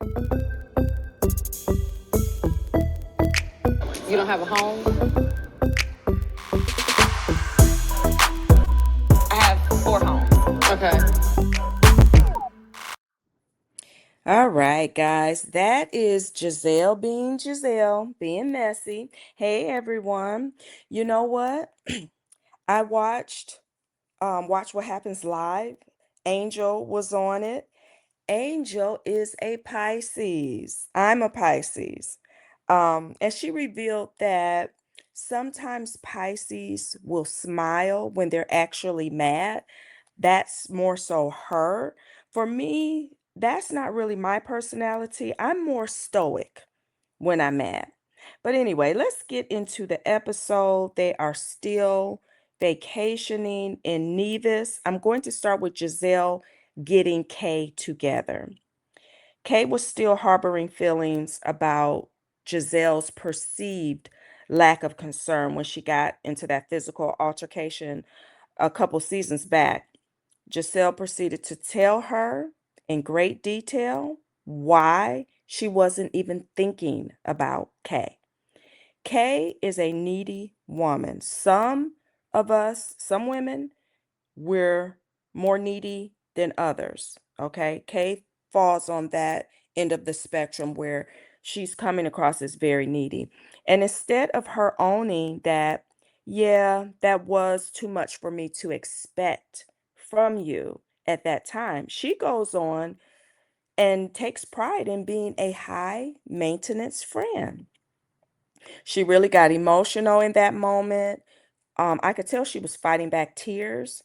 You don't have a home? I have 4 homes. Okay. All right, guys, that is Giselle, being messy. Hey, everyone. You know what? I Watch What Happens Live. Angel was on it. Angel is a Pisces. I'm a Pisces. And she revealed that sometimes Pisces will smile when they're actually mad. That's more so her. For me, that's not really my personality. I'm more stoic when I'm mad. But anyway, let's get into the episode. They are still vacationing in Nevis. I'm going to start with Giselle getting Kay together. Kay was still harboring feelings about Giselle's perceived lack of concern when she got into that physical altercation a couple seasons back. Giselle proceeded to tell her in great detail why she wasn't even thinking about Kay. Kay is a needy woman. Some women, we're more needy than others. Okay. Kay falls on that end of the spectrum where she's coming across as very needy. And instead of her owning that, yeah, that was too much for me to expect from you at that time, she goes on and takes pride in being a high maintenance friend. She really got emotional in that moment. I could tell she was fighting back tears.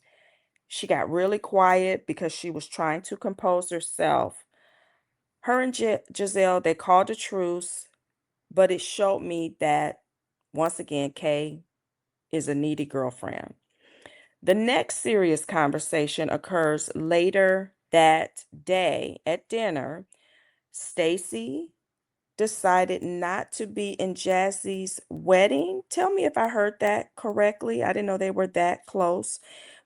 She got really quiet because she was trying to compose herself. Her and Giselle, they called a truce, but it showed me that once again, Kay is a needy girlfriend. The next serious conversation occurs later that day at dinner. Stacy decided not to be in Jassi's wedding. Tell me if I heard that correctly. I didn't know they were that close.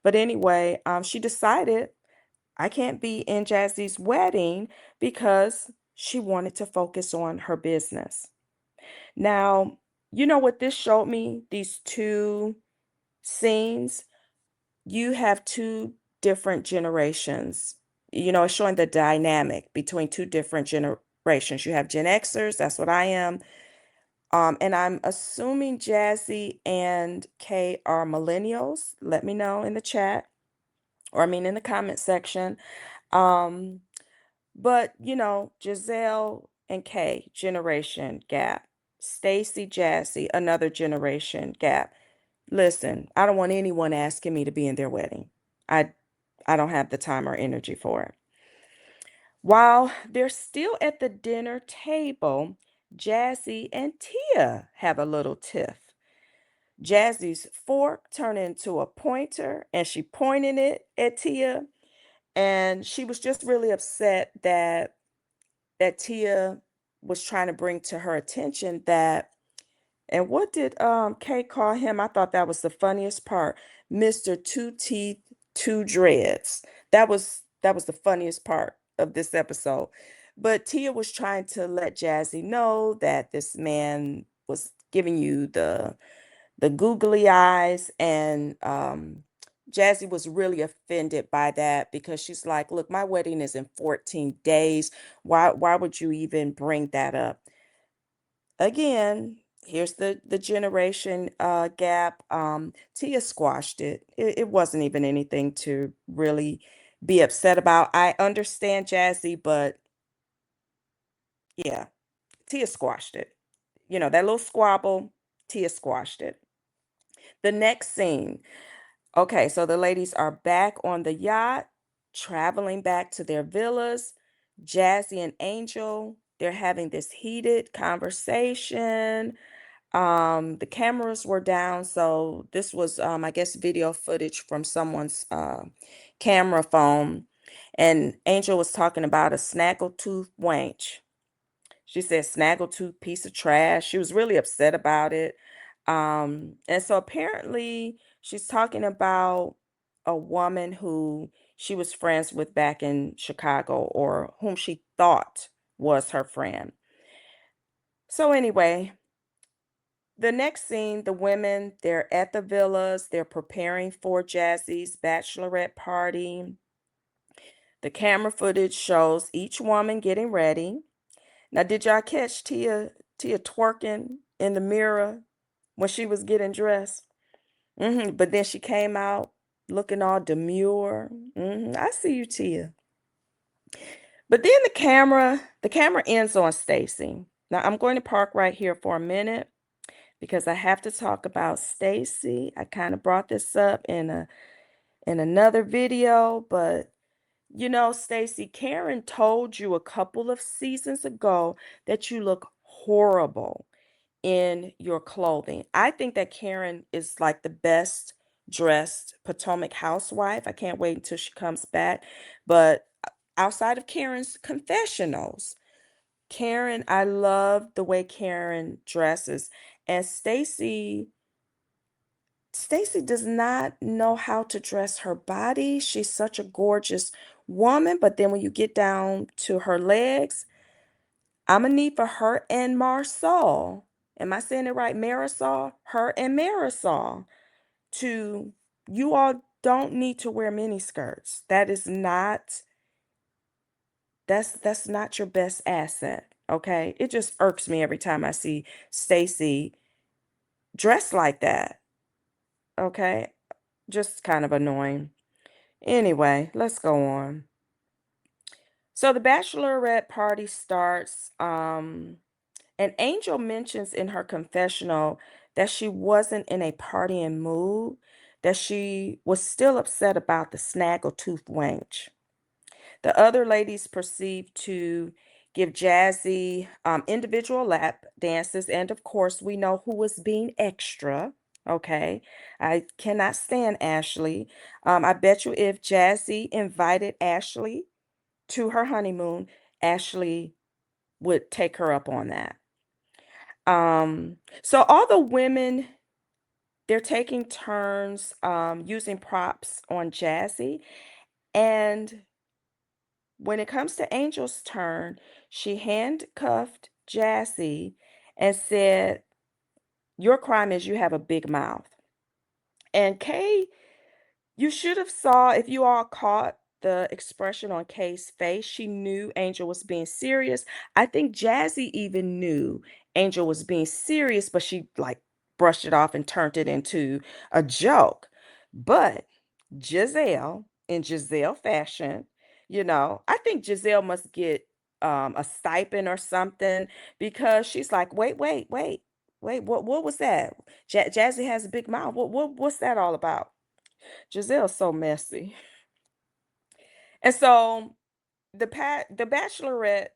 But anyway, she decided I can't be in Jassi's wedding because she wanted to focus on her business. Now, you know what this showed me? These two scenes, you have two different generations. It's showing the dynamic between two different generations. You have Gen Xers, that's what I am. And I'm assuming Jassi and Kay are millennials. Let me know in the chat, or I mean in the comment section. Um, but Giselle and Kay, generation gap. Stacy, Jassi, another generation gap. Listen, I don't want anyone asking me to be in their wedding. I I don't have the time or energy for it. While they're still at the dinner table, Jassi and Tia have a little tiff. Jassie's fork turned into a pointer and she pointed it at Tia. And she was just really upset that Tia was trying to bring to her attention that, and what did Kay call him? I thought that was the funniest part. Mr. Two Teeth, Two Dreads. That was the funniest part of this episode. But Tia was trying to let Jassi know that this man was giving you the googly eyes, and Jassi was really offended by that because she's like, look, my wedding is in 14 days. Why would you even bring that up? Again, here's the generation gap. Tia squashed it. It wasn't even anything to really be upset about. I understand Jassi, but yeah, Tia squashed it. That little squabble, Tia squashed it. The next scene. Okay, so the ladies are back on the yacht, traveling back to their villas. Jassi and Angel, they're having this heated conversation. The cameras were down, so this was, I guess, video footage from someone's camera phone. And Angel was talking about a snaggletooth wench. She said snaggletooth piece of trash. She was really upset about it. And so apparently she's talking about a woman who she was friends with back in Chicago, or whom she thought was her friend. So anyway, the next scene, the women, they're at the villas, they're preparing for Jassi's bachelorette party. The camera footage shows each woman getting ready. Now, did y'all catch Tia twerking in the mirror when she was getting dressed? But then she came out looking all demure. I see you, Tia. But then the camera ends on Stacey. Now I'm going to park right here for a minute because I have to talk about Stacey. I kind of brought this up in another video, but Stacey, Karen told you a couple of seasons ago that you look horrible in your clothing. I think that Karen is like the best dressed Potomac housewife. I can't wait until she comes back. But outside of Karen's confessionals, I love the way Karen dresses. And Stacey does not know how to dress her body. She's such a gorgeous woman, but then when you get down to her legs, I'm gonna need for her and Marsau. Am I saying it right? Marisol, her and Marisol to you all don't need to wear mini skirts. That's not your best asset. Okay. It just irks me every time I see Stacey dressed like that. Okay. Just kind of annoying. Anyway, let's go on. So the bachelorette party starts. And Angel mentions in her confessional that she wasn't in a partying mood, that she was still upset about the snaggletooth wench. The other ladies proceed to give Jassi individual lap dances, and of course, we know who was being extra. Okay, I cannot stand Ashley. I bet you if Jassi invited Ashley to her honeymoon, Ashley would take her up on that. So all the women, they're taking turns using props on Jassi. And when it comes to Angel's turn, she handcuffed Jassi and said, "Your crime is you have a big mouth." And Kay, you should have saw if you all caught the expression on Kay's face. She knew Angel was being serious. I think Jassi even knew Angel was being serious, but she like brushed it off and turned it into a joke. But Gizelle, in Gizelle fashion, I think Gizelle must get a stipend or something because she's like, wait, what was that? Jassi has a big mouth. What's that all about? Giselle's so messy. And so the Bachelorette,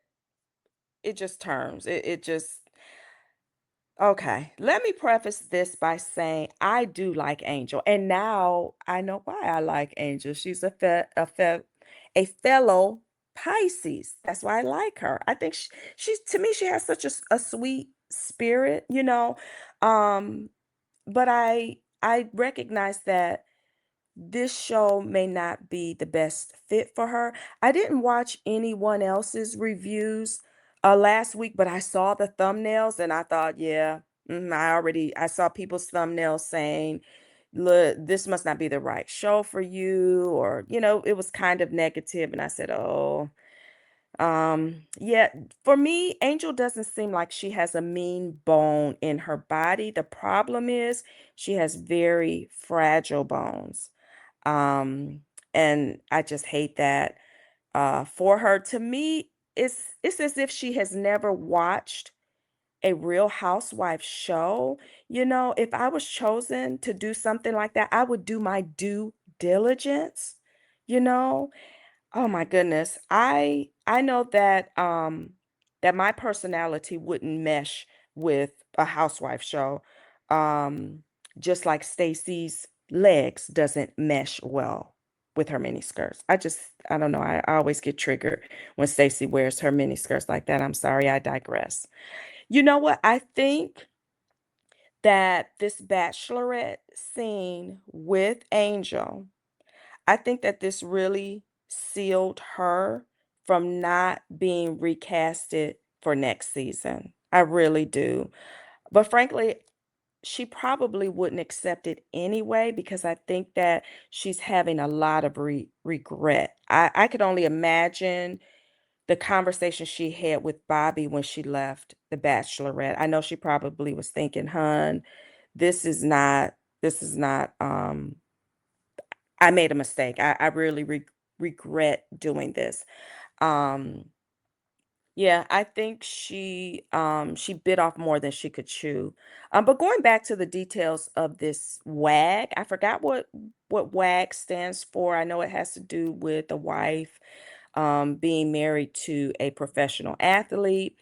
it just turns. It just okay. Let me preface this by saying I do like Angel, and now I know why I like Angel. She's a fellow Pisces. That's why I like her. I think she's to me she has such a sweet spirit. Um, but I recognize that this show may not be the best fit for her. I didn't watch anyone else's reviews last week, but I saw the thumbnails and I thought, yeah, I saw people's thumbnails saying, look, this must not be the right show for you, or it was kind of negative, and I said, oh, yeah, for me, Angel doesn't seem like she has a mean bone in her body. The problem is she has very fragile bones. Um, and I just hate that for her. To me, it's as if she has never watched a Real Housewife show. If I was chosen to do something like that, I would do my due diligence, you know. Oh my goodness. I know that my personality wouldn't mesh with a housewife show. Um just like Stacey's legs doesn't mesh well with her mini skirts. I don't know. I always get triggered when Stacey wears her mini skirts like that. I'm sorry, I digress. You know what? I think that this bachelorette scene with Angel, I think that this really sealed her from not being recasted for next season. I really do. But frankly, she probably wouldn't accept it anyway because I think that she's having a lot of regret. I could only imagine the conversation she had with Bobby when she left The Bachelorette. I know she probably was thinking, hun, this is not, this is not, I made a mistake. I really regret doing this. Um, yeah, I think she bit off more than she could chew. But going back to the details of this WAG, I forgot what WAG stands for. I know it has to do with a wife being married to a professional athlete.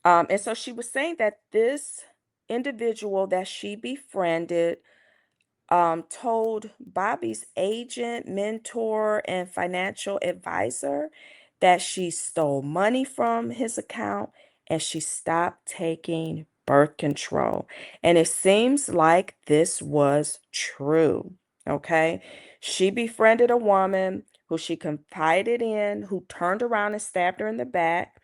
And so she was saying that this individual that she befriended told Bobby's agent, mentor, and financial advisor that she stole money from his account and she stopped taking birth control. And it seems like this was true. Okay. She befriended a woman who she confided in, who turned around and stabbed her in the back.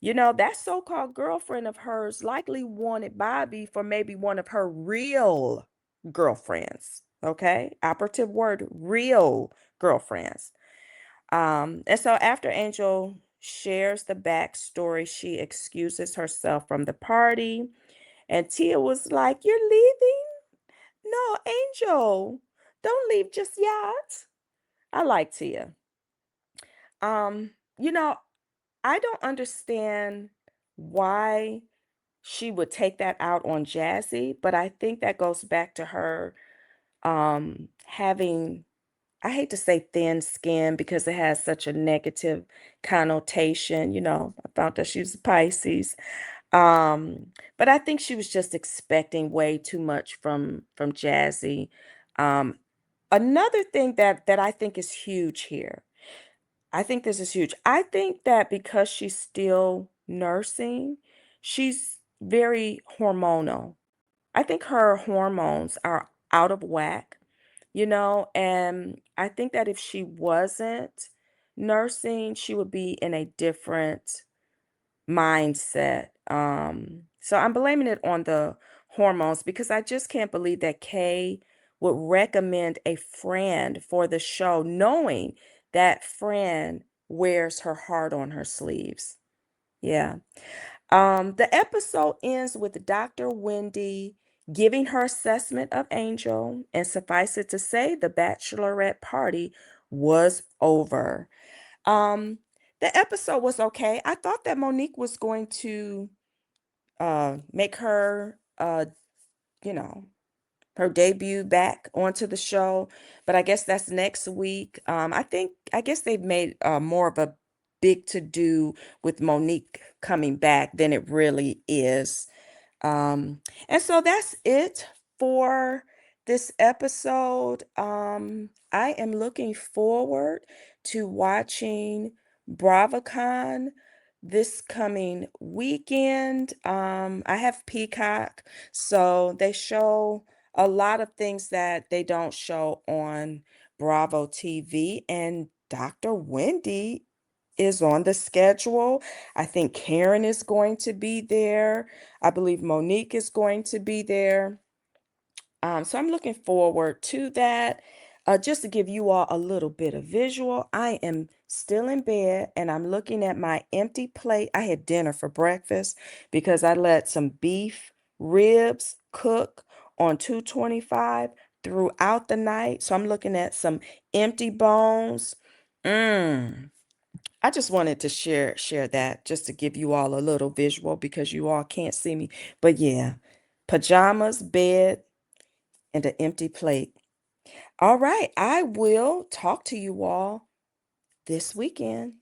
You know, that so-called girlfriend of hers likely wanted Bobby for maybe one of her real girlfriends. Okay. Operative word, real girlfriends. And so after Angel shares the backstory, she excuses herself from the party. And Tia was like, "You're leaving? No, Angel, don't leave just yet." I like Tia. Um, you know, I don't understand why she would take that out on Jassi, but I think that goes back to her having, I hate to say thin skin because it has such a negative connotation. You know, I found that she was a Pisces. But I think she was just expecting way too much from Jassi. Um, Another thing that I think is huge here. I think this is huge. I think that because she's still nursing, she's very hormonal. I think her hormones are out of whack, you know, and I think that if she wasn't nursing, she would be in a different mindset. So I'm blaming it on the hormones because I just can't believe that Kay would recommend a friend for the show, knowing that friend wears her heart on her sleeves. Yeah. The episode ends with Dr. Wendy giving her assessment of Angel, and suffice it to say, the bachelorette party was over. Um, the episode was okay. I thought that Monique was going to make her you know, her debut back onto the show, but I guess that's next week. I guess they've made more of a big to do with Monique coming back than it really is. And so that's it for this episode. I am looking forward to watching BravoCon this coming weekend. I have Peacock, so they show a lot of things that they don't show on Bravo TV, and Dr. Wendy is on the schedule. I think Karen is going to be there. I believe Monique is going to be there. So I'm looking forward to that. Just to give you all a little bit of visual, I am still in bed and I'm looking at my empty plate. I had dinner for breakfast because I let some beef ribs cook on 225 throughout the night. So I'm looking at some empty bones. Mmm. I just wanted to share that just to give you all a little visual because you all can't see me. But yeah, pajamas, bed, and an empty plate. All right, I will talk to you all this weekend.